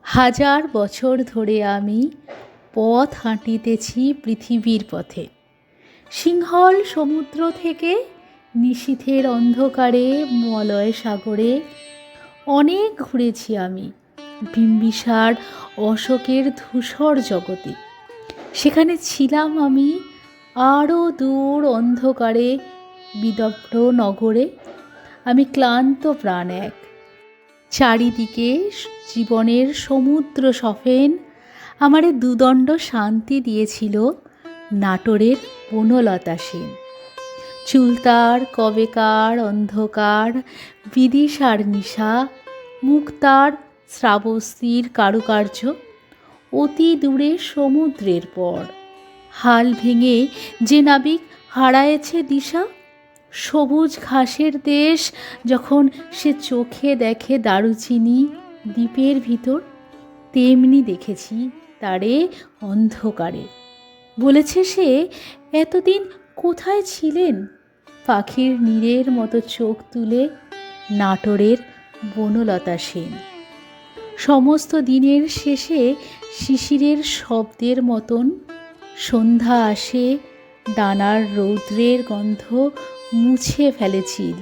হাজার বছর ধরে আমি পথ হাঁটিতেছি পৃথিবীর পথে। সিংহল সমুদ্র থেকে নিশীথের অন্ধকারে মলয় সাগরে অনেক ঘুরেছি আমি বিম্বিসার অশোকের ধূসর জগতে। সেখানে ছিলাম আমি আরও দূর অন্ধকারে বিদগ্ধ নগরে। আমি ক্লান্ত প্রাণ এক, চারিদিকে জীবনের সমুদ্র সফেন আমারে দুদণ্ড শান্তি দিয়েছিল নাটোরের বনলতা সেন। চুলতার কবেকার অন্ধকার বিদিশার নিশা, মুক্তার শ্রাবস্তির কারুকার্য, অতি দূরে সমুদ্রের পর হাল ভেঙে যে নাবিক হারায়েছে দিশা। সবুজ ঘাসের দেশ যখন সে চোখে দেখে দারুচিনি দ্বীপের ভিতর, তেমনি দেখেছি তারে অন্ধকারে। বলেছে সে, এতদিন কোথায় ছিলেন? পাখির নীড়ের মতো চোখ তুলে নাটোরের বনলতা সেন। সমস্ত দিনের শেষে শিশিরের শব্দের মতন সন্ধ্যা আসে, ডানার রৌদ্রের গন্ধ মুছে ফেলে চিল।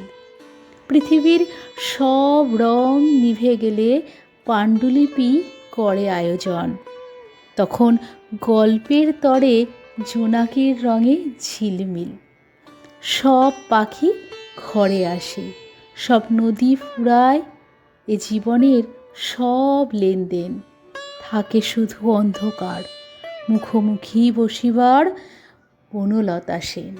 পৃথিবীর সব রং নিভে গেলে পাণ্ডুলিপি করে আয়োজন। তখন গল্পের তরে জোনাকির রঙে ঝিলমিল। সব পাখি ঘরে আসে, সব নদী ফুরায়, এ জীবনের সব লেনদেন। থাকে শুধু অন্ধকার, মুখোমুখি বসিবার বনলতা সেন।